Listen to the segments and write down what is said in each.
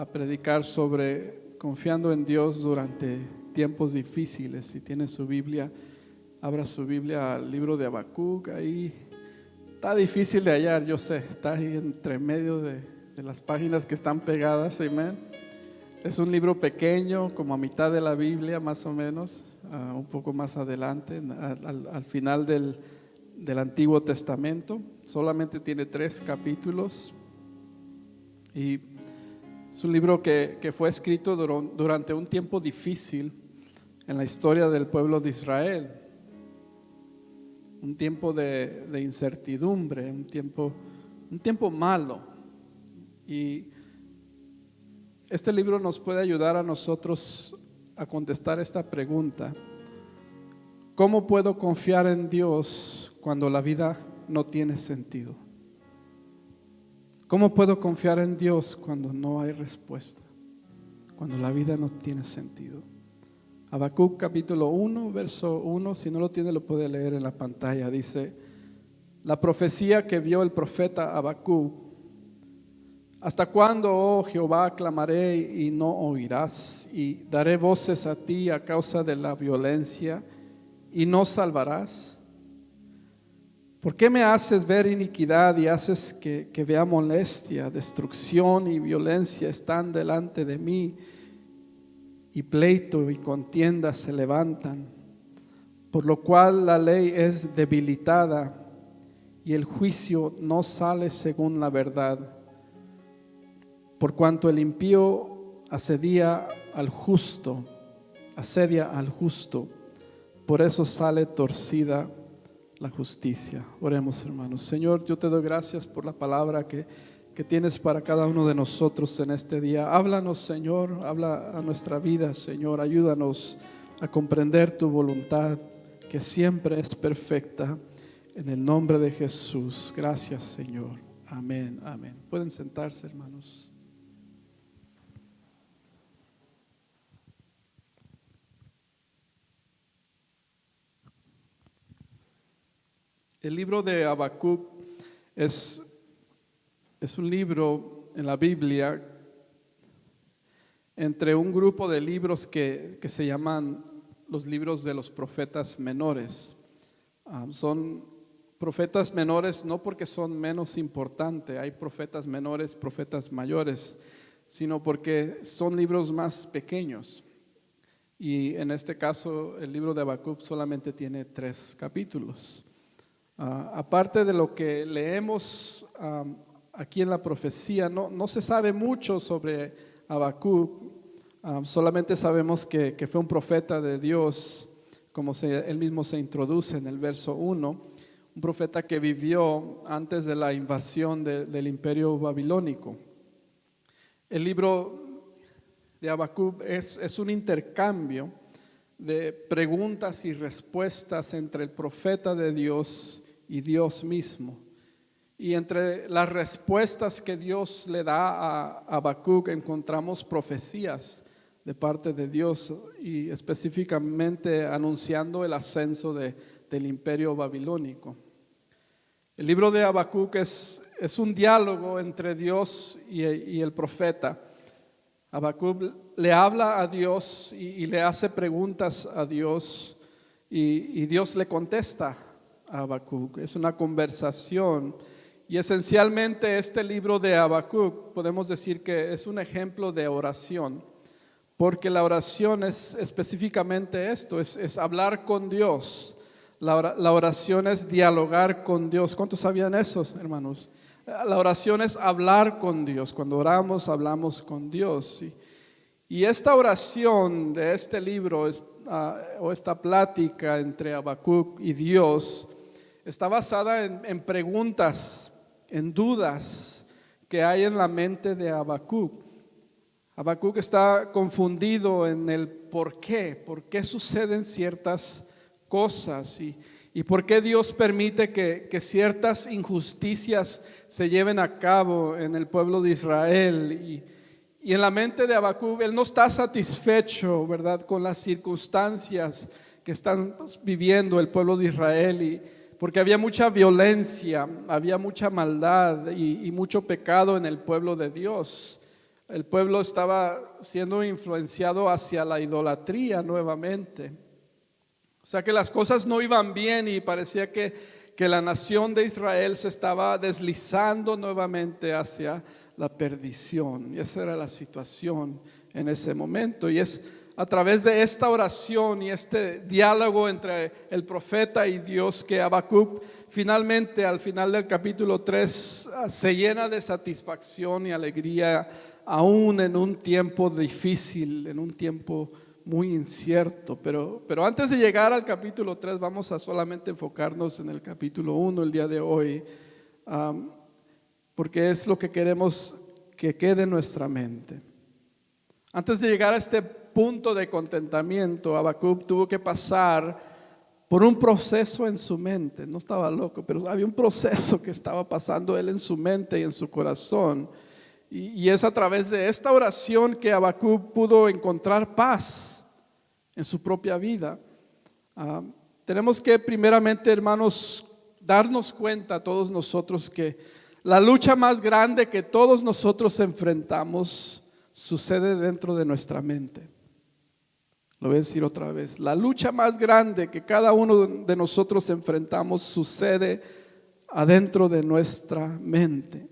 a predicar sobre confiando en Dios durante tiempos difíciles. Si tiene su Biblia, abra su Biblia al libro de Habacuc. Ahí está difícil de hallar, yo sé, está ahí entre medio de las páginas que están pegadas, amén. Es un libro pequeño, como a mitad de la Biblia más o menos, un poco más adelante, al final del Antiguo Testamento. Solamente tiene 3 capítulos y es un libro que fue escrito durante un tiempo difícil en la historia del pueblo de Israel. Un tiempo de incertidumbre, un tiempo malo. Y este libro nos puede ayudar a nosotros a contestar esta pregunta: ¿cómo puedo confiar en Dios cuando la vida no tiene sentido? ¿Cómo puedo confiar en Dios cuando no hay respuesta? Cuando la vida no tiene sentido. Habacuc capítulo 1, verso 1, si no lo tiene lo puede leer en la pantalla. Dice: la profecía que vio el profeta Habacuc. ¿Hasta cuándo, oh Jehová, clamaré y no oirás? Y daré voces a ti a causa de la violencia y no salvarás. ¿Por qué me haces ver iniquidad y haces que vea molestia? Destrucción y violencia están delante de mí, y pleito y contienda se levantan, por lo cual la ley es debilitada y el juicio no sale según la verdad. Por cuanto el impío asedia al justo, por eso sale torcida la justicia. Oremos, hermanos. Señor, yo te doy gracias por la palabra que tienes para cada uno de nosotros en este día. Háblanos, Señor, habla a nuestra vida, Señor. Ayúdanos a comprender tu voluntad, que siempre es perfecta. En el nombre de Jesús. Gracias, Señor. Amén, amén. Pueden sentarse, hermanos. El libro de Habacuc es un libro en la Biblia entre un grupo de libros que se llaman los libros de los profetas menores. Son profetas menores no porque son menos importantes, hay profetas menores, profetas mayores, sino porque son libros más pequeños. Y en este caso el libro de Habacuc solamente tiene 3 capítulos. Aparte de lo que leemos aquí en la profecía, no se sabe mucho sobre Habacuc. Solamente sabemos que fue un profeta de Dios, como él mismo se introduce en el verso 1, un profeta que vivió antes de la invasión del imperio babilónico. El libro de Habacuc es un intercambio de preguntas y respuestas entre el profeta de Dios y Dios mismo. Y entre las respuestas que Dios le da a Habacuc encontramos profecías de parte de Dios, y específicamente anunciando el ascenso del imperio babilónico. El libro de Habacuc es un diálogo entre Dios y el profeta. Habacuc le habla a Dios y le hace preguntas a Dios, y Dios le contesta a Habacuc. Es una conversación, y esencialmente este libro de Habacuc podemos decir que es un ejemplo de oración, porque la oración es específicamente esto, es hablar con Dios. La oración es dialogar con Dios. ¿Cuántos sabían eso, hermanos? La oración es hablar con Dios. Cuando oramos, hablamos con Dios. Y esta oración de este libro, o esta plática entre Habacuc y Dios, está basada en preguntas, en dudas que hay en la mente de Habacuc. Habacuc está confundido en el por qué suceden ciertas cosas y por qué Dios permite que ciertas injusticias se lleven a cabo en el pueblo de Israel. Y en la mente de Habacuc, él no está satisfecho, ¿verdad?, con las circunstancias que están viviendo el pueblo de Israel, porque había mucha violencia, había mucha maldad y mucho pecado en el pueblo de Dios. el pueblo estaba siendo influenciado hacia la idolatría nuevamente. O sea que las cosas no iban bien y parecía que la nación de Israel se estaba deslizando nuevamente hacia la perdición. Y esa era la situación en ese momento. Y es a través de esta oración y este diálogo entre el profeta y Dios que Habacuc finalmente al final del capítulo 3 se llena de satisfacción y alegría, aún en un tiempo difícil, en un tiempo muy incierto. Pero antes de llegar al capítulo 3 vamos a solamente enfocarnos en el capítulo 1 el día de hoy, porque es lo que queremos que quede en nuestra mente. Antes de llegar a este punto de contentamiento, Habacuc tuvo que pasar por un proceso en su mente. No estaba loco, pero había un proceso que estaba pasando él en su mente y en su corazón. Y es a través de esta oración que Habacuc pudo encontrar paz en su propia vida. Tenemos que primeramente, hermanos, darnos cuenta todos nosotros que la lucha más grande que todos nosotros enfrentamos sucede dentro de nuestra mente. Lo voy a decir otra vez. La lucha más grande que cada uno de nosotros enfrentamos sucede adentro de nuestra mente.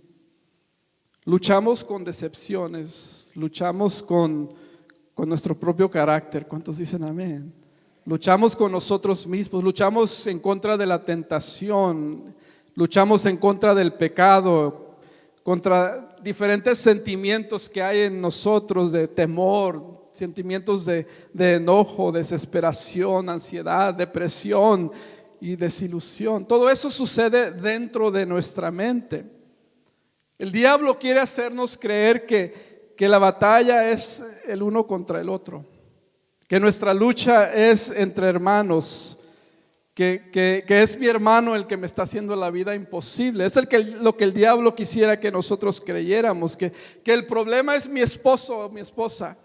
Luchamos con decepciones, luchamos con nuestro propio carácter. ¿Cuántos dicen amén? Luchamos con nosotros mismos, luchamos en contra de la tentación, luchamos en contra del pecado, contra diferentes sentimientos que hay en nosotros de temor, sentimientos de enojo, desesperación, ansiedad, depresión y desilusión. Todo eso sucede dentro de nuestra mente. El diablo quiere hacernos creer que la batalla es el uno contra el otro, que nuestra lucha es entre hermanos, que es mi hermano el que me está haciendo la vida imposible. Es lo que el diablo quisiera que nosotros creyéramos, que el problema es mi esposo o mi esposa,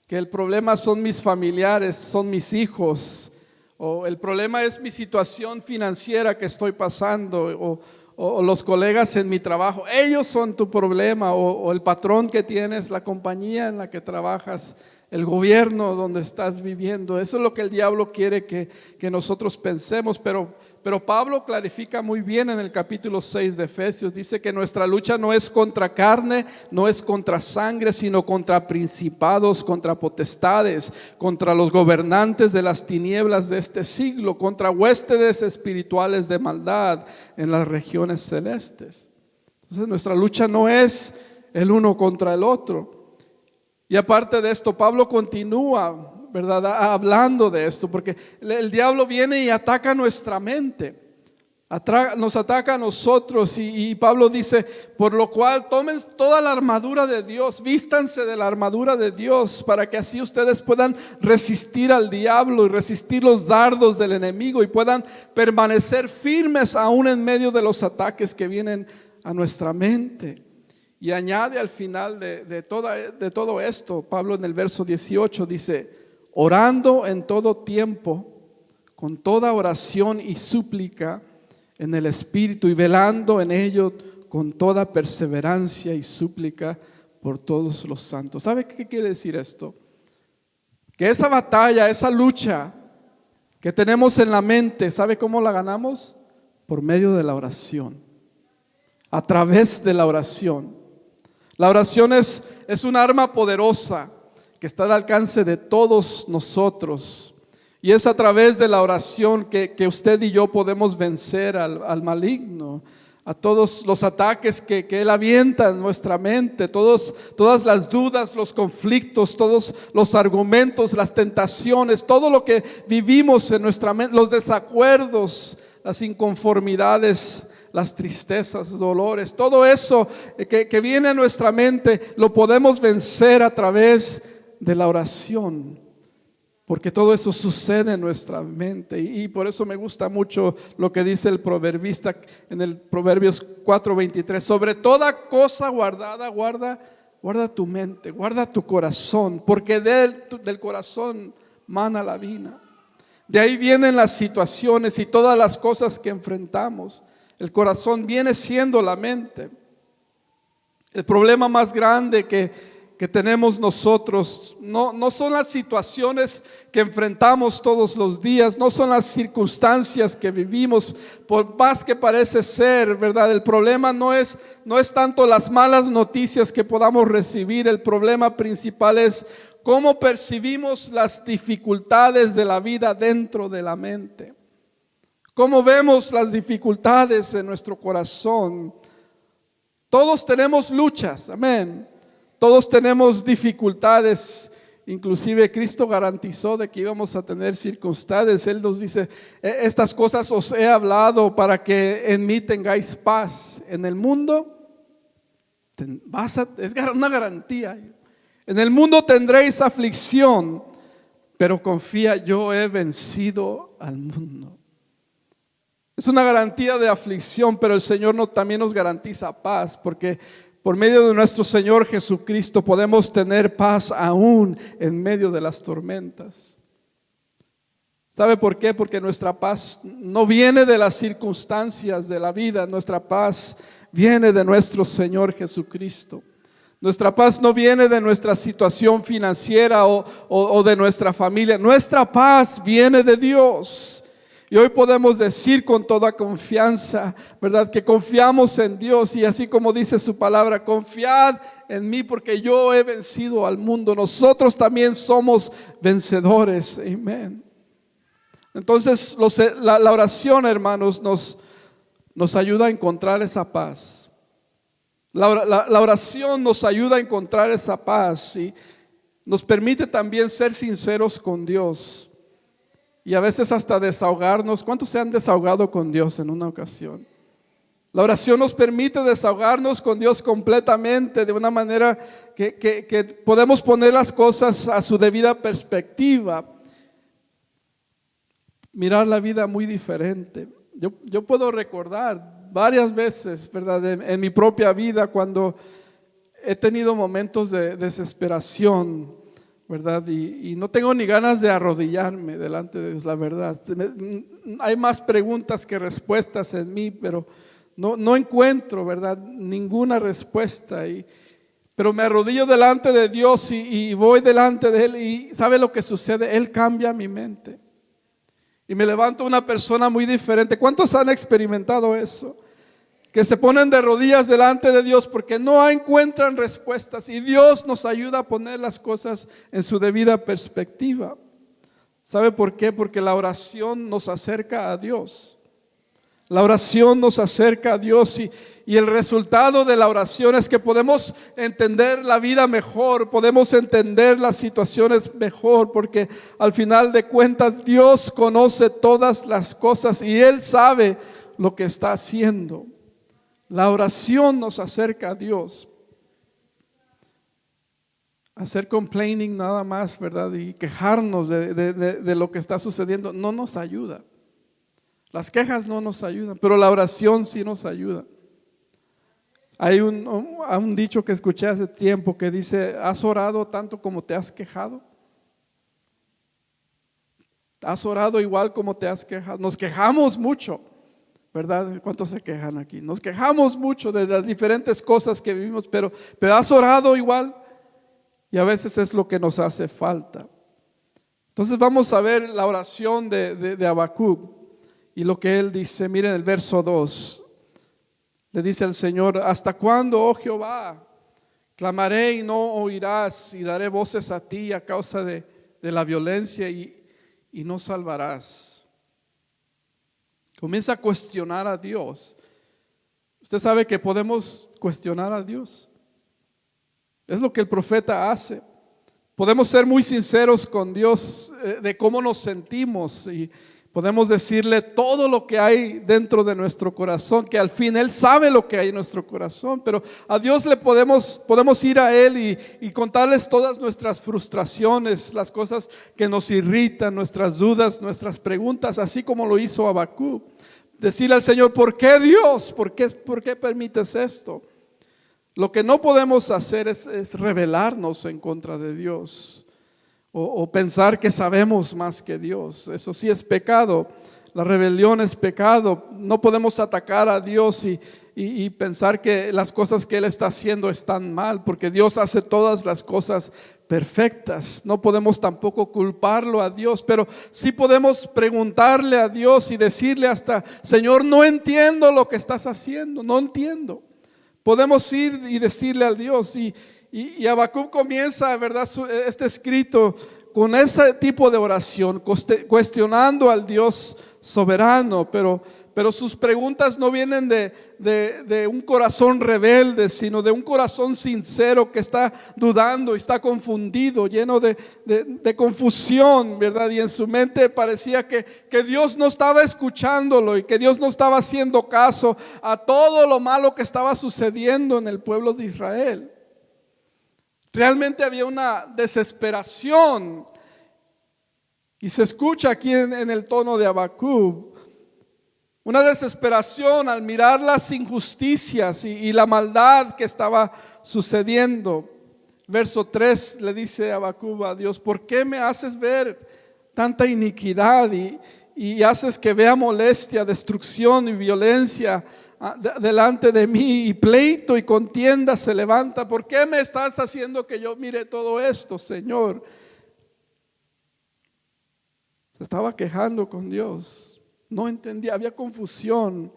que el problema son mis familiares, son mis hijos, o el problema es mi situación financiera que estoy pasando, o los colegas en mi trabajo. Ellos son tu problema, o el patrón que tienes, la compañía en la que trabajas, el gobierno donde estás viviendo. Eso es lo que el diablo quiere que nosotros pensemos, pero Pablo clarifica muy bien en el capítulo 6 de Efesios. Dice que nuestra lucha no es contra carne, no es contra sangre, sino contra principados, contra potestades, contra los gobernantes de las tinieblas de este siglo, contra huestes espirituales de maldad en las regiones celestes. Entonces nuestra lucha no es el uno contra el otro. Y aparte de esto, Pablo continúa, ¿verdad?, hablando de esto, porque el diablo viene y ataca nuestra mente, nos ataca a nosotros, y Pablo dice: por lo cual tomen toda la armadura de Dios, vístanse de la armadura de Dios, para que así ustedes puedan resistir al diablo y resistir los dardos del enemigo y puedan permanecer firmes aún en medio de los ataques que vienen a nuestra mente. Y añade al final de todo esto, Pablo en el verso 18 dice: orando en todo tiempo, con toda oración y súplica en el Espíritu, y velando en ello con toda perseverancia y súplica por todos los santos. ¿Sabe qué quiere decir esto? Que esa batalla, esa lucha que tenemos en la mente, ¿sabe cómo la ganamos? Por medio de la oración, a través de la oración. La oración es un arma poderosa que está al alcance de todos nosotros, y es a través de la oración que usted y yo podemos vencer al maligno, a todos los ataques que él avienta en nuestra mente, todas las dudas, los conflictos, todos los argumentos, las tentaciones, todo lo que vivimos en nuestra mente, los desacuerdos, las inconformidades, las tristezas, dolores, todo eso que viene a nuestra mente lo podemos vencer a través de la oración, porque todo eso sucede en nuestra mente. Y por eso me gusta mucho lo que dice el proverbista en el Proverbios 4:23: sobre toda cosa guardada, guarda tu mente, guarda tu corazón, porque del corazón mana la vida. De ahí vienen las situaciones y todas las cosas que enfrentamos. El corazón viene siendo la mente. El problema más grande que que tenemos nosotros no son las situaciones que enfrentamos todos los días, no son las circunstancias que vivimos, por más que parece ser, ¿verdad? El problema no es tanto las malas noticias que podamos recibir, el problema principal es cómo percibimos las dificultades de la vida dentro de la mente. Cómo vemos las dificultades en nuestro corazón. Todos tenemos luchas, amén. Todos tenemos dificultades, inclusive Cristo garantizó de que íbamos a tener circunstancias. Él nos dice, estas cosas os he hablado para que en mí tengáis paz. En el mundo, es una garantía. En el mundo tendréis aflicción, pero confía, yo he vencido al mundo. Es una garantía de aflicción, pero el Señor también nos garantiza paz, porque por medio de nuestro Señor Jesucristo podemos tener paz aún en medio de las tormentas. ¿Sabe por qué? Porque nuestra paz no viene de las circunstancias de la vida, nuestra paz viene de nuestro Señor Jesucristo. Nuestra paz no viene de nuestra situación financiera o de nuestra familia, nuestra paz viene de Dios. Y hoy podemos decir con toda confianza, ¿verdad? Que confiamos en Dios y así como dice su palabra, confiad en mí porque yo he vencido al mundo. Nosotros también somos vencedores, amén. Entonces la oración, hermanos, nos ayuda a encontrar esa paz. La oración nos ayuda a encontrar esa paz y nos permite también ser sinceros con Dios. Y a veces hasta desahogarnos. ¿Cuántos se han desahogado con Dios en una ocasión? La oración nos permite desahogarnos con Dios completamente, de una manera que podemos poner las cosas a su debida perspectiva. Mirar la vida muy diferente. Yo puedo recordar varias veces, ¿verdad? En mi propia vida cuando he tenido momentos de desesperación, ¿verdad? Y no tengo ni ganas de arrodillarme delante de Dios, la verdad. Hay más preguntas que respuestas en mí, pero no encuentro, ¿verdad? Ninguna respuesta. Pero me arrodillo delante de Dios y voy delante de Él y ¿sabe lo que sucede? Él cambia mi mente. Y me levanto una persona muy diferente. ¿Cuántos han experimentado eso? Que se ponen de rodillas delante de Dios porque no encuentran respuestas y Dios nos ayuda a poner las cosas en su debida perspectiva. ¿Sabe por qué? Porque la oración nos acerca a Dios. La oración nos acerca a Dios y el resultado de la oración es que podemos entender la vida mejor, podemos entender las situaciones mejor, porque al final de cuentas Dios conoce todas las cosas y Él sabe lo que está haciendo. La oración nos acerca a Dios. Hacer complaining nada más, ¿verdad? Y quejarnos de lo que está sucediendo no nos ayuda. Las quejas no nos ayudan, pero la oración sí nos ayuda. Hay un dicho que escuché hace tiempo que dice, ¿has orado tanto como te has quejado? ¿Has orado igual como te has quejado? Nos quejamos mucho, ¿verdad? ¿Cuántos se quejan aquí? Nos quejamos mucho de las diferentes cosas que vivimos, pero ¿has orado igual? Y a veces es lo que nos hace falta. Entonces vamos a ver la oración de Habacuc y lo que él dice. Miren el verso 2. Le dice al Señor, ¿hasta cuándo, oh Jehová? Clamaré y no oirás y daré voces a ti a causa de la violencia y no salvarás. Comienza a cuestionar a Dios. Usted sabe que podemos cuestionar a Dios. Es lo que el profeta hace. Podemos ser muy sinceros con Dios de cómo nos sentimos y podemos decirle todo lo que hay dentro de nuestro corazón, que al fin Él sabe lo que hay en nuestro corazón, pero a Dios le podemos ir a Él y contarles todas nuestras frustraciones, las cosas que nos irritan, nuestras dudas, nuestras preguntas, así como lo hizo Habacuc. Decirle al Señor, ¿por qué Dios? ¿Por qué permites esto? Lo que no podemos hacer es rebelarnos en contra de Dios o pensar que sabemos más que Dios. Eso sí es pecado. La rebelión es pecado. No podemos atacar a Dios y y pensar que las cosas que Él está haciendo están mal, porque Dios hace todas las cosas perfectas. No podemos tampoco culparlo a Dios, pero sí podemos preguntarle a Dios y decirle hasta: Señor, no entiendo lo que estás haciendo, no entiendo. Podemos ir y decirle a Dios, y Habacuc comienza, ¿verdad?, este escrito con ese tipo de oración, cuestionando al Dios soberano, pero sus preguntas no vienen de un corazón rebelde, sino de un corazón sincero que está dudando y está confundido, lleno de confusión, ¿verdad? Y en su mente parecía que Dios no estaba escuchándolo y que Dios no estaba haciendo caso a todo lo malo que estaba sucediendo en el pueblo de Israel. Realmente había una desesperación, y se escucha aquí en el tono de Habacuc una desesperación al mirar las injusticias y la maldad que estaba sucediendo. Verso 3 le dice Habacuc a Dios: ¿por qué me haces ver tanta iniquidad y haces que vea molestia, destrucción y violencia delante de mí, y pleito y contienda se levanta? ¿Por qué me estás haciendo que yo mire todo esto, Señor? Se estaba quejando con Dios. No entendía, había confusión.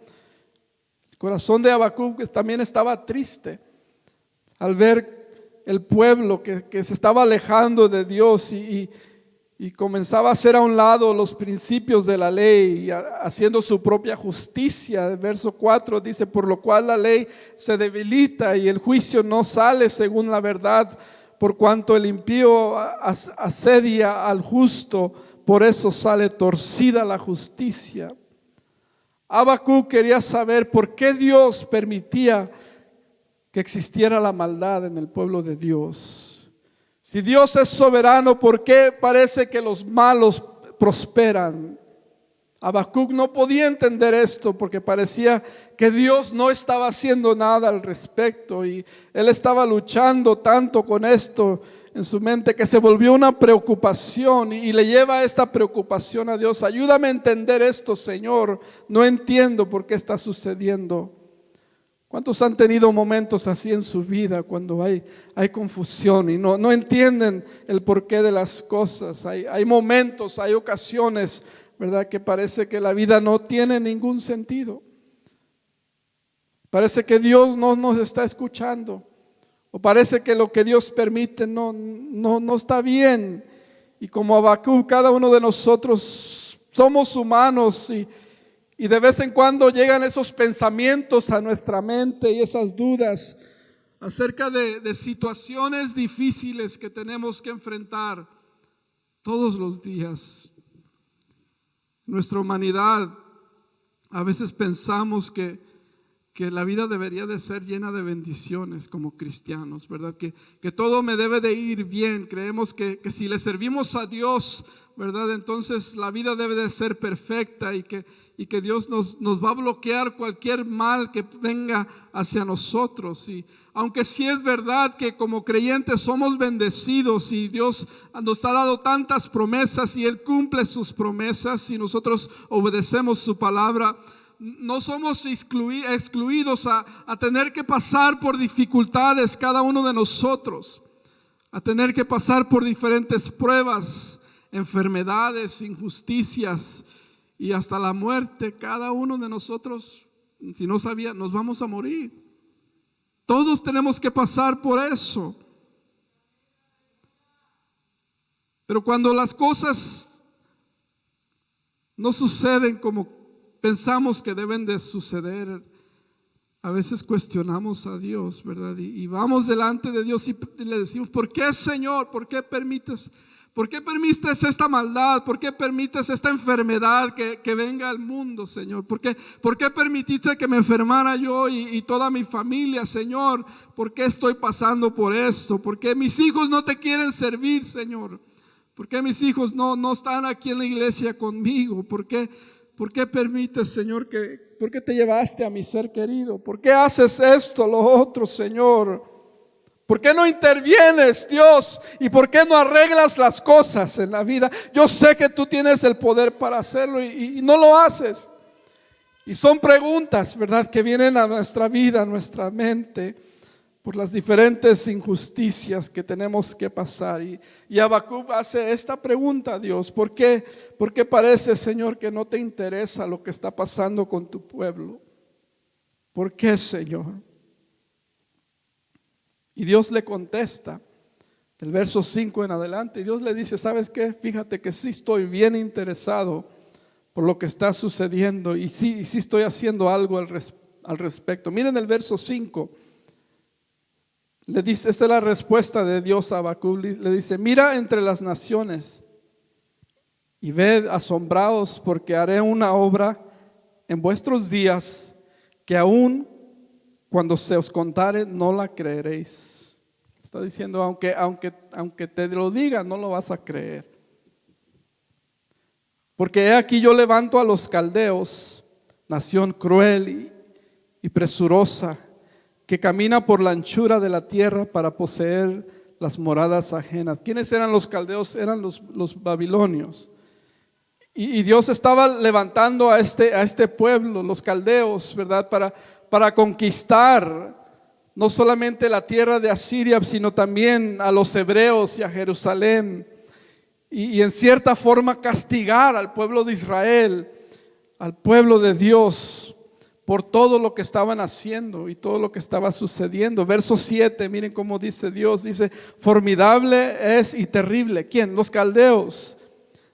El corazón de Habacuc también estaba triste al ver el pueblo que se estaba alejando de Dios y comenzaba a hacer a un lado los principios de la ley, haciendo su propia justicia. El verso 4 dice: por lo cual la ley se debilita y el juicio no sale según la verdad, por cuanto el impío asedia al justo, por eso sale torcida la justicia. Habacuc quería saber por qué Dios permitía que existiera la maldad en el pueblo de Dios. Si Dios es soberano, ¿por qué parece que los malos prosperan? Habacuc no podía entender esto, porque parecía que Dios no estaba haciendo nada al respecto, y él estaba luchando tanto con esto en su mente que se volvió una preocupación, y le lleva esta preocupación a Dios: ayúdame a entender esto, Señor, no entiendo por qué está sucediendo. ¿Cuántos han tenido momentos así en su vida, cuando hay confusión y no entienden el porqué de las cosas? Hay momentos, hay ocasiones, ¿verdad?, que parece que la vida no tiene ningún sentido. Parece que Dios no nos está escuchando, o parece que lo que Dios permite no está bien. Y como Habacuc, cada uno de nosotros somos humanos, y de vez en cuando llegan esos pensamientos a nuestra mente y esas dudas acerca de situaciones difíciles que tenemos que enfrentar todos los días. Nuestra humanidad, a veces pensamos que la vida debería de ser llena de bendiciones como cristianos, ¿verdad? Que todo me debe de ir bien. Creemos que si le servimos a Dios, ¿verdad?, entonces la vida debe de ser perfecta, y que Dios nos va a bloquear cualquier mal que venga hacia nosotros. Y aunque sí es verdad que como creyentes somos bendecidos, y Dios nos ha dado tantas promesas y Él cumple sus promesas y nosotros obedecemos su palabra, no somos excluidos a tener que pasar por dificultades, cada uno de nosotros, a tener que pasar por diferentes pruebas, enfermedades, injusticias y hasta la muerte. Cada uno de nosotros, si no sabía, nos vamos a morir. Todos tenemos que pasar por eso. Pero cuando las cosas no suceden como pensamos que deben de suceder, a veces cuestionamos a Dios, ¿verdad? Y vamos delante de Dios y le decimos: ¿por qué, Señor? ¿Por qué permites esta maldad? ¿Por qué permites esta enfermedad que venga al mundo, Señor? ¿Por qué permitiste que me enfermara yo y toda mi familia, Señor? ¿Por qué estoy pasando por esto? ¿Por qué mis hijos no te quieren servir, Señor? ¿Por qué mis hijos no están aquí en la iglesia conmigo? ¿Por qué permites, Señor, por qué te llevaste a mi ser querido? ¿Por qué haces esto, lo otro, Señor? ¿Por qué no intervienes, Dios? ¿Y por qué no arreglas las cosas en la vida? Yo sé que tú tienes el poder para hacerlo y no lo haces. Y son preguntas, ¿verdad?, que vienen a nuestra vida, a nuestra mente, por las diferentes injusticias que tenemos que pasar. Y Habacuc hace esta pregunta a Dios: ¿por qué? ¿Por qué parece, Señor, que no te interesa lo que está pasando con tu pueblo? ¿Por qué, Señor? Y Dios le contesta, el verso 5 en adelante, y Dios le dice: ¿sabes qué? Fíjate que sí estoy bien interesado por lo que está sucediendo, y sí estoy haciendo algo al respecto. Miren el verso 5. Le dice, esta es la respuesta de Dios a Habacuc. Le dice: mira entre las naciones y ved asombrados, porque haré una obra en vuestros días que aún cuando se os contare no la creeréis. Está diciendo, aunque te lo diga, no lo vas a creer. Porque he aquí yo levanto a los caldeos, nación cruel y presurosa, que camina por la anchura de la tierra para poseer las moradas ajenas. ¿Quiénes eran los caldeos? Eran los babilonios. Y Dios estaba levantando a este pueblo, los caldeos, ¿verdad? Para conquistar no solamente la tierra de Asiria, sino también a los hebreos y a Jerusalén. Y en cierta forma castigar al pueblo de Israel, al pueblo de Dios, por todo lo que estaban haciendo y todo lo que estaba sucediendo. Verso 7, miren cómo dice Dios, dice: formidable es y terrible. ¿Quién? Los caldeos.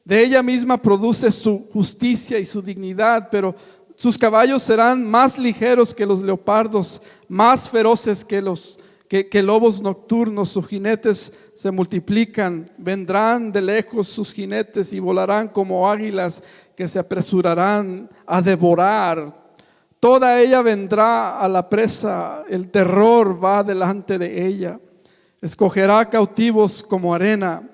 De ella misma produce su justicia y su dignidad, pero sus caballos serán más ligeros que los leopardos, más feroces que lobos nocturnos. Sus jinetes se multiplican, vendrán de lejos sus jinetes y volarán como águilas que se apresurarán a devorar. Toda ella vendrá a la presa, el terror va delante de ella. Escogerá cautivos como arena,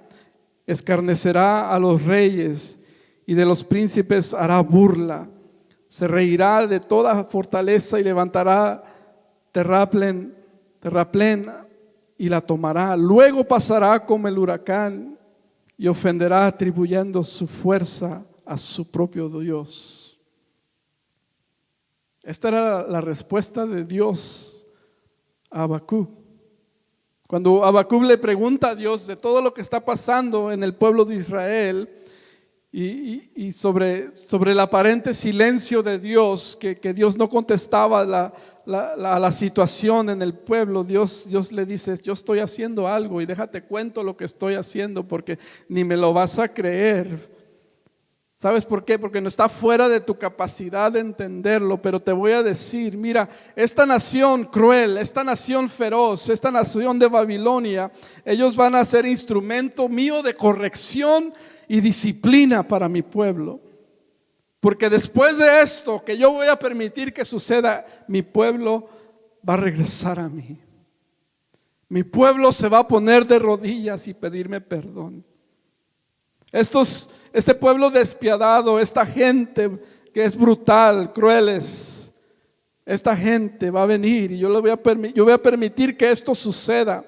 escarnecerá a los reyes y de los príncipes hará burla. Se reirá de toda fortaleza y levantará terraplén y la tomará. Luego pasará como el huracán y ofenderá atribuyendo su fuerza a su propio Dios. Esta era la respuesta de Dios a Habacuc. Cuando Habacuc le pregunta a Dios de todo lo que está pasando en el pueblo de Israel y sobre el aparente silencio de Dios, que Dios no contestaba la situación en el pueblo, Dios le dice: yo estoy haciendo algo y déjate cuento lo que estoy haciendo, porque ni me lo vas a creer. ¿Sabes por qué? Porque no está fuera de tu capacidad de entenderlo, pero te voy a decir: mira, esta nación cruel, esta nación feroz, esta nación de Babilonia, ellos van a ser instrumento mío de corrección y disciplina para mi pueblo. Porque después de esto que yo voy a permitir que suceda, mi pueblo va a regresar a mí. Mi pueblo se va a poner de rodillas y pedirme perdón. Este pueblo despiadado, esta gente que es brutal, crueles, esta gente va a venir y yo voy a permitir que esto suceda.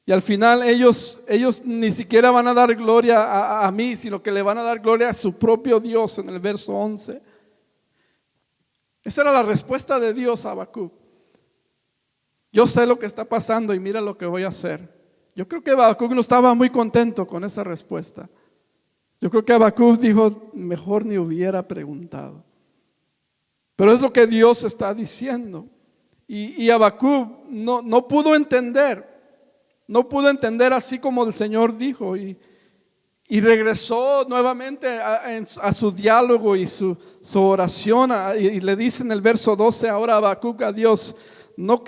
Y al final ellos ni siquiera van a dar gloria a mí, sino que le van a dar gloria a su propio Dios, en el verso 11. Esa era la respuesta de Dios a Habacuc. Yo sé lo que está pasando y mira lo que voy a hacer. Yo creo que Habacuc no estaba muy contento con esa respuesta. Yo creo que Habacuc dijo: mejor ni hubiera preguntado. Pero es lo que Dios está diciendo. Y Habacuc no pudo entender. No pudo entender así como el Señor dijo, y regresó nuevamente a su diálogo y su oración, y le dice en el verso 12 ahora Habacuc a Dios: ¿no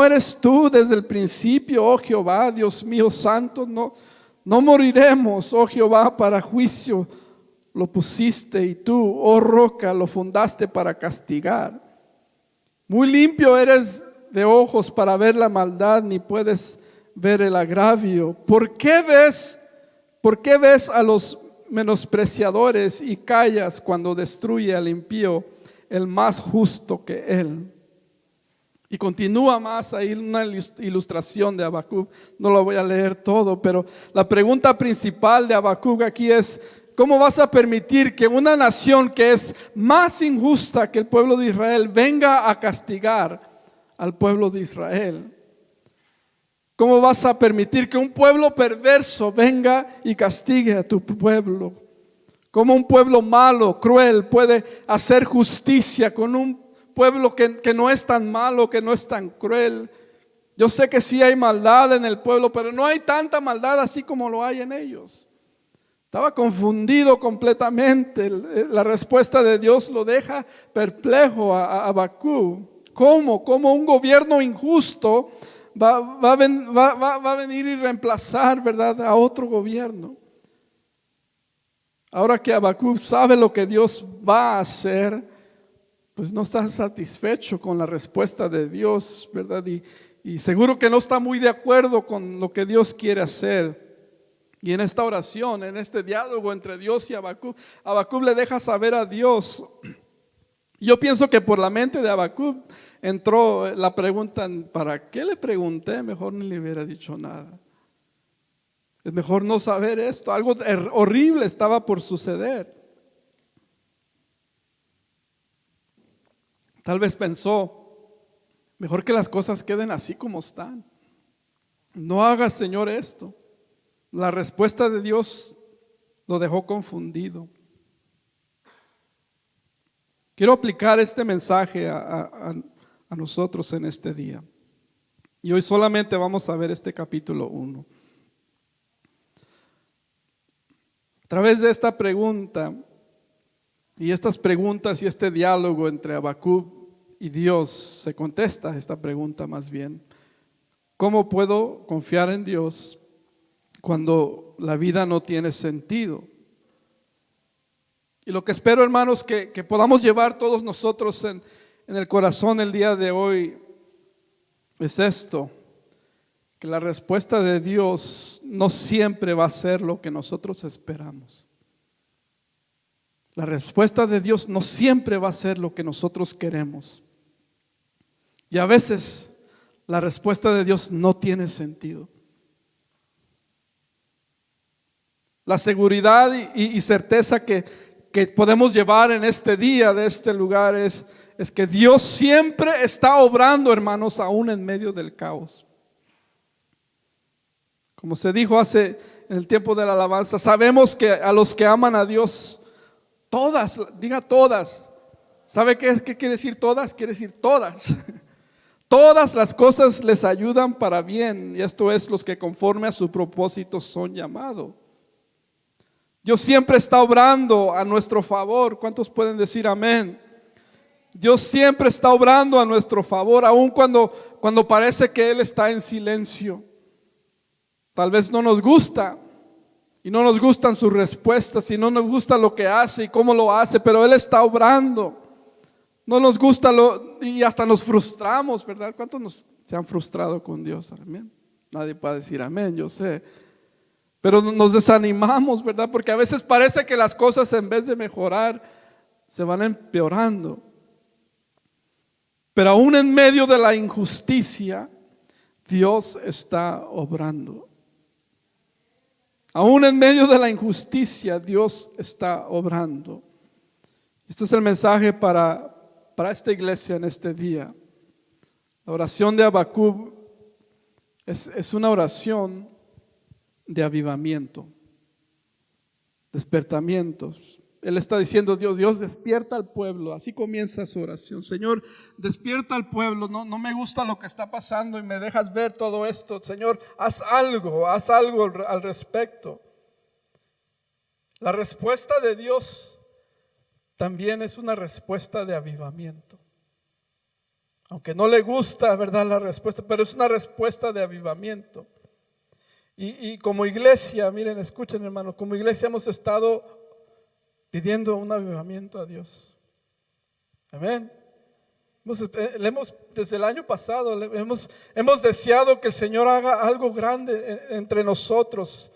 eres tú desde el principio, oh Jehová, Dios mío santo? No moriremos, oh Jehová, para juicio lo pusiste, y tú, oh roca, lo fundaste para castigar. Muy limpio eres de ojos para ver la maldad, ni puedes ver el agravio. ¿Por qué ves a los menospreciadores y callas cuando destruye al impío, el más justo que él? Y continúa más ahí una ilustración de Habacuc. No lo voy a leer todo, pero la pregunta principal de Habacuc aquí es: ¿Cómo vas a permitir que una nación que es más injusta que el pueblo de Israel venga a castigar al pueblo de Israel? ¿Cómo vas a permitir que un pueblo perverso venga y castigue a tu pueblo? ¿Cómo un pueblo malo, cruel, puede hacer justicia con un pueblo que no es tan malo, que no es tan cruel? Yo sé que sí hay maldad en el pueblo, pero no hay tanta maldad así como lo hay en ellos. Estaba confundido completamente. La respuesta de Dios lo deja perplejo a Habacuc. ¿Cómo? ¿Cómo un gobierno injusto va a venir y reemplazar, ¿verdad?, a otro gobierno? Ahora que Habacuc sabe lo que Dios va a hacer, pues no está satisfecho con la respuesta de Dios, ¿verdad? Y seguro que no está muy de acuerdo con lo que Dios quiere hacer. Y en esta oración, en este diálogo entre Dios y Habacuc, Habacuc le deja saber a Dios. Yo pienso que por la mente de Habacuc entró la pregunta: ¿para qué le pregunté? Mejor ni le hubiera dicho nada. Es mejor no saber esto. Algo horrible estaba por suceder. Tal vez pensó: mejor que las cosas queden así como están. No hagas, Señor, esto. La respuesta de Dios lo dejó confundido. Quiero aplicar este mensaje a nosotros en este día. Y hoy solamente vamos a ver este capítulo 1. A través de esta pregunta y estas preguntas y este diálogo entre Habacuc y Dios, se contesta esta pregunta más bien: ¿cómo puedo confiar en Dios cuando la vida no tiene sentido? Y lo que espero, hermanos, que podamos llevar todos nosotros en el corazón el día de hoy es esto: que la respuesta de Dios no siempre va a ser lo que nosotros esperamos. La respuesta de Dios no siempre va a ser lo que nosotros queremos. Y a veces la respuesta de Dios no tiene sentido. La seguridad y certeza que podemos llevar en este día de este lugar es que Dios siempre está obrando, hermanos, aún en medio del caos. Como se dijo en el tiempo de la alabanza, sabemos que a los que aman a Dios, todas, diga todas. ¿Sabe qué quiere decir todas? Quiere decir todas. Todas las cosas les ayudan para bien, y esto es, los que conforme a su propósito son llamados. Dios siempre está obrando a nuestro favor. ¿Cuántos pueden decir amén? Dios siempre está obrando a nuestro favor, aun cuando parece que Él está en silencio. Tal vez no nos gusta, y no nos gustan sus respuestas, y no nos gusta lo que hace y cómo lo hace, pero Él está obrando. No nos gusta y hasta nos frustramos, ¿verdad? ¿Cuántos se han frustrado con Dios? Amén. Nadie puede decir amén, yo sé. Pero nos desanimamos, ¿verdad? Porque a veces parece que las cosas, en vez de mejorar, se van empeorando. Pero aún en medio de la injusticia, Dios está obrando. Aún en medio de la injusticia, Dios está obrando. Este es el mensaje para esta iglesia en este día. La oración de Habacuc es una oración de avivamiento, despertamiento. Él está diciendo: Dios despierta al pueblo. Así comienza su oración: Señor, despierta al pueblo. No me gusta lo que está pasando y me dejas ver todo esto. Señor, haz algo al respecto. La respuesta de Dios también es una respuesta de avivamiento. Aunque no le gusta, ¿verdad?, la respuesta, pero es una respuesta de avivamiento. Y como iglesia, miren, escuchen, hermanos, como iglesia hemos estado pidiendo un avivamiento a Dios. Amén. Desde el año pasado hemos deseado que el Señor haga algo grande entre nosotros.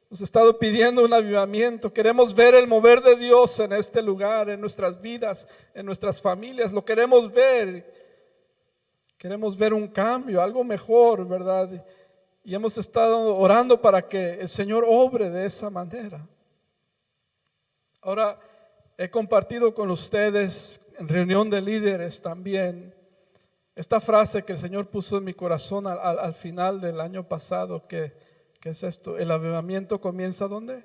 Hemos estado pidiendo un avivamiento. Queremos ver el mover de Dios en este lugar, en nuestras vidas, en nuestras familias. Lo queremos ver. Queremos ver un cambio, algo mejor, ¿verdad? Y hemos estado orando para que el Señor obre de esa manera. Ahora, he compartido con ustedes en reunión de líderes también esta frase que el Señor puso en mi corazón al final del año pasado, que es esto: el avivamiento comienza ¿dónde?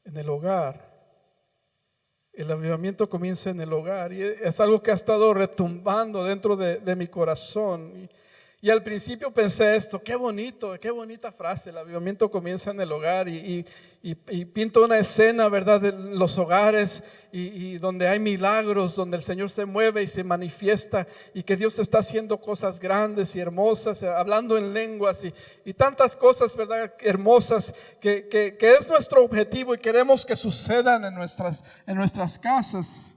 En el hogar. El avivamiento comienza en el hogar, y es algo que ha estado retumbando dentro de mi corazón. Y al principio pensé esto: qué bonito, qué bonita frase, el avivamiento comienza en el hogar, y pinto una escena, ¿verdad?, de los hogares y donde hay milagros, donde el Señor se mueve y se manifiesta, y que Dios está haciendo cosas grandes y hermosas, hablando en lenguas y tantas cosas, ¿verdad?, hermosas, que es nuestro objetivo y queremos que sucedan en nuestras casas.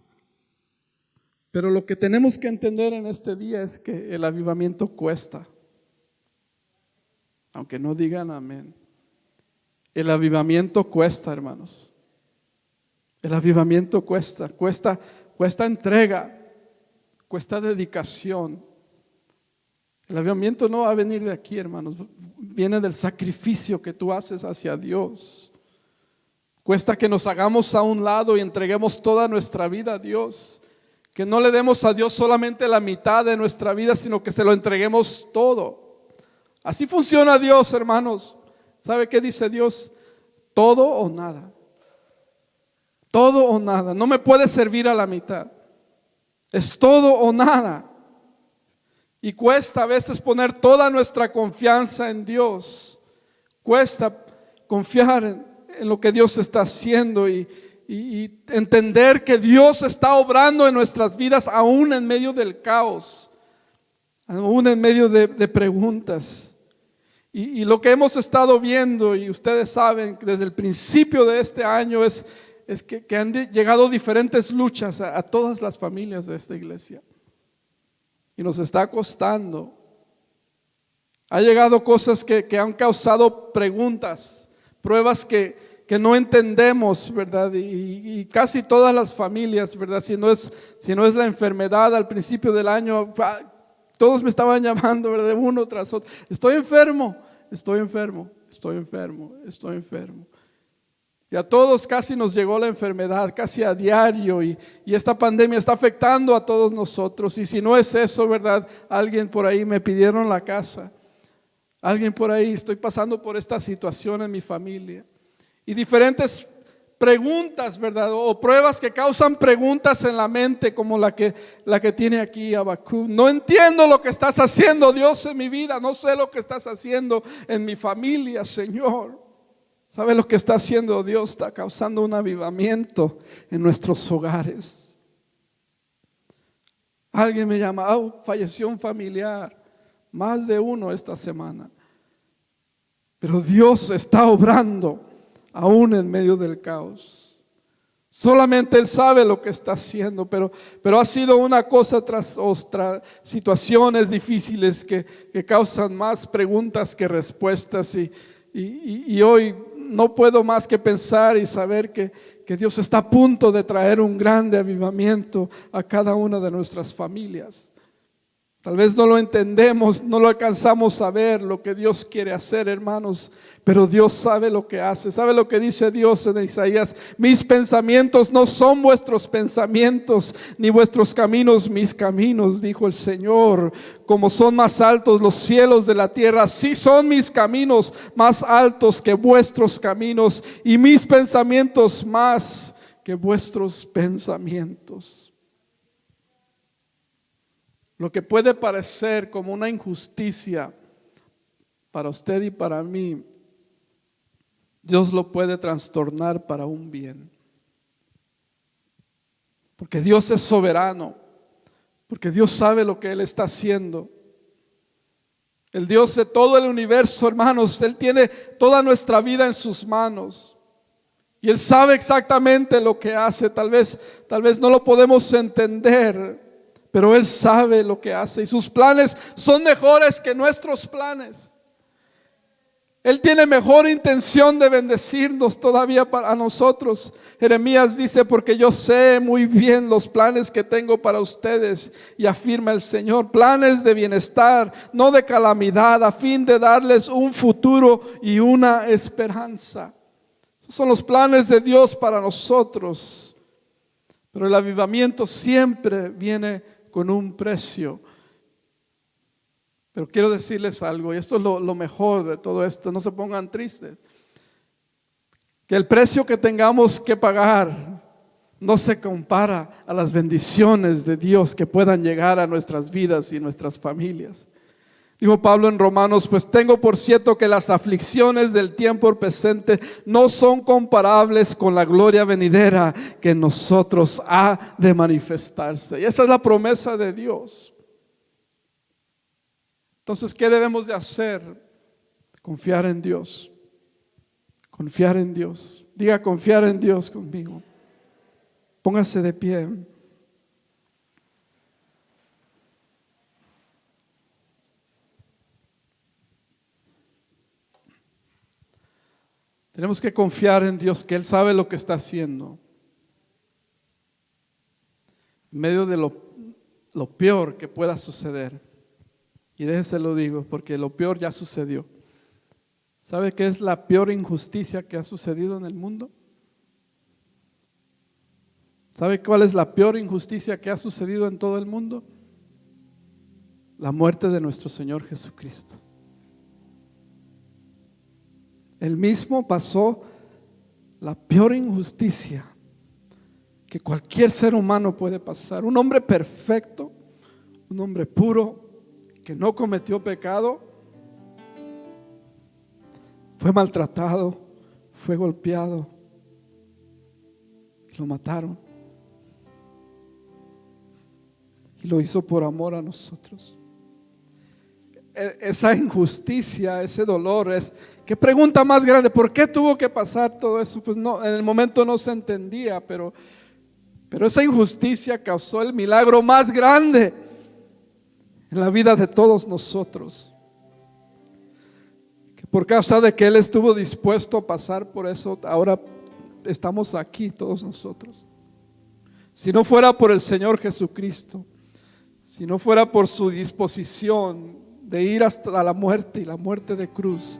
Pero lo que tenemos que entender en este día es que el avivamiento cuesta. Aunque no digan amén. El avivamiento cuesta, hermanos. El avivamiento cuesta entrega, cuesta dedicación. El avivamiento no va a venir de aquí, hermanos. Viene del sacrificio que tú haces hacia Dios. Cuesta que nos hagamos a un lado y entreguemos toda nuestra vida a Dios. Que no le demos a Dios solamente la mitad de nuestra vida, sino que se lo entreguemos todo. Así funciona Dios, hermanos. ¿Sabe qué dice Dios? Todo o nada. Todo o nada. No me puede servir a la mitad. Es todo o nada. Y cuesta a veces poner toda nuestra confianza en Dios. Cuesta confiar en lo que Dios está haciendo y entender que Dios está obrando en nuestras vidas, aún en medio del caos, aún en medio de preguntas. Y lo que hemos estado viendo, y ustedes saben que desde el principio de este año, es que han llegado diferentes luchas a todas las familias de esta iglesia. Y nos está costando. Ha llegado cosas que han causado preguntas, pruebas que no entendemos, ¿verdad? Y casi todas las familias, ¿verdad? Si no es la enfermedad al principio del año, todos me estaban llamando, ¿verdad?, de uno tras otro: estoy enfermo. Y a todos casi nos llegó la enfermedad, casi a diario, y esta pandemia está afectando a todos nosotros. Y si no es eso, ¿verdad?, alguien por ahí me pidieron la casa, alguien por ahí, estoy pasando por esta situación en mi familia. Y diferentes preguntas, ¿verdad?, o pruebas que causan preguntas en la mente, como la que tiene aquí Habacuc. No entiendo lo que estás haciendo, Dios, en mi vida. No sé lo que estás haciendo en mi familia, Señor. ¿Sabe lo que está haciendo Dios? Está causando un avivamiento en nuestros hogares. Alguien me llama: falleció un familiar, más de uno esta semana. Pero Dios está obrando aún en medio del caos. Solamente Él sabe lo que está haciendo, pero ha sido una cosa tras otra, situaciones difíciles que causan más preguntas que respuestas, y hoy no puedo más que pensar y saber que Dios está a punto de traer un grande avivamiento a cada una de nuestras familias. Tal vez no lo entendemos, no lo alcanzamos a ver lo que Dios quiere hacer, hermanos, pero Dios sabe lo que hace. ¿Sabe lo que dice Dios en Isaías? Mis pensamientos no son vuestros pensamientos, ni vuestros caminos mis caminos, dijo el Señor. Como son más altos los cielos de la tierra, así son mis caminos más altos que vuestros caminos, y mis pensamientos más que vuestros pensamientos. Lo que puede parecer como una injusticia para usted y para mí, Dios lo puede trastornar para un bien. Porque Dios es soberano, porque Dios sabe lo que Él está haciendo. El Dios de todo el universo, hermanos, Él tiene toda nuestra vida en sus manos. Y Él sabe exactamente lo que hace. Tal vez no lo podemos entender, pero Él sabe lo que hace, y sus planes son mejores que nuestros planes. Él tiene mejor intención de bendecirnos todavía para nosotros. Jeremías dice: porque yo sé muy bien los planes que tengo para ustedes, y afirma el Señor, planes de bienestar, no de calamidad, a fin de darles un futuro y una esperanza. Esos son los planes de Dios para nosotros. Pero el avivamiento siempre viene con un precio. Pero quiero decirles algo, y esto es lo mejor de todo esto, no se pongan tristes. Que el precio que tengamos que pagar no se compara a las bendiciones de Dios que puedan llegar a nuestras vidas y nuestras familias. Dijo Pablo en Romanos, pues tengo por cierto que las aflicciones del tiempo presente no son comparables con la gloria venidera que en nosotros ha de manifestarse. Y esa es la promesa de Dios. Entonces, ¿qué debemos de hacer? Confiar en Dios. Confiar en Dios. Diga, confiar en Dios conmigo. Póngase de pie. Tenemos que confiar en Dios, que Él sabe lo que está haciendo. En medio de lo peor que pueda suceder. Y déjese lo digo, porque lo peor ya sucedió. ¿Sabe qué es la peor injusticia que ha sucedido en el mundo? ¿Sabe cuál es la peor injusticia que ha sucedido en todo el mundo? La muerte de nuestro Señor Jesucristo. Él mismo pasó la peor injusticia que cualquier ser humano puede pasar. Un hombre perfecto, un hombre puro, que no cometió pecado, fue maltratado, fue golpeado, lo mataron. Y lo hizo por amor a nosotros. Esa injusticia, ese dolor es, ¿qué pregunta más grande? ¿Por qué tuvo que pasar todo eso? Pues no, en el momento no se entendía, pero esa injusticia causó el milagro más grande en la vida de todos nosotros. Que por causa de que Él estuvo dispuesto a pasar por eso, ahora estamos aquí todos nosotros. Si no fuera por el Señor Jesucristo, si no fuera por su disposición de ir hasta la muerte y la muerte de cruz,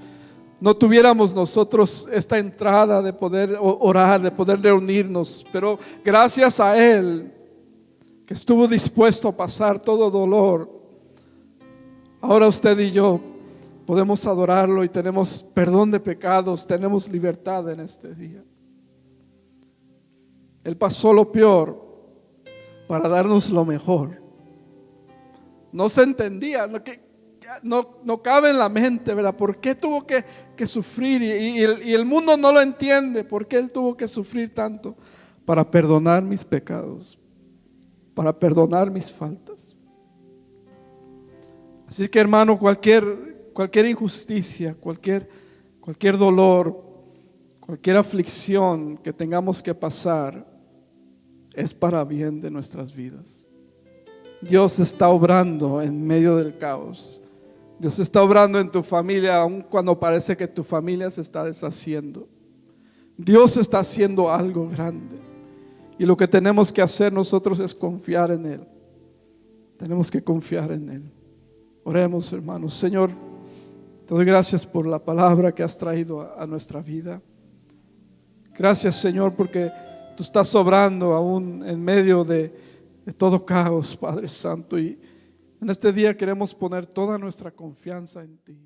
no tuviéramos nosotros esta entrada de poder orar, de poder reunirnos. Pero gracias a Él, que estuvo dispuesto a pasar todo dolor, ahora usted y yo podemos adorarlo y tenemos perdón de pecados, tenemos libertad en este día. Él pasó lo peor para darnos lo mejor. No se entendía, no cabe en la mente, ¿verdad? ¿Por qué tuvo que sufrir? Y el mundo no lo entiende. ¿Por qué Él tuvo que sufrir tanto? Para perdonar mis pecados, para perdonar mis faltas. Así que, hermano, cualquier injusticia, cualquier dolor, cualquier aflicción que tengamos que pasar, es para bien de nuestras vidas. Dios está obrando en medio del caos. Dios está obrando en tu familia, aun cuando parece que tu familia se está deshaciendo. Dios está haciendo algo grande. Y lo que tenemos que hacer nosotros es confiar en Él. Tenemos que confiar en Él. Oremos, hermanos. Señor, te doy gracias por la palabra que has traído a nuestra vida. Gracias, Señor, porque tú estás obrando aún en medio de todo caos, Padre Santo. Y en este día queremos poner toda nuestra confianza en ti.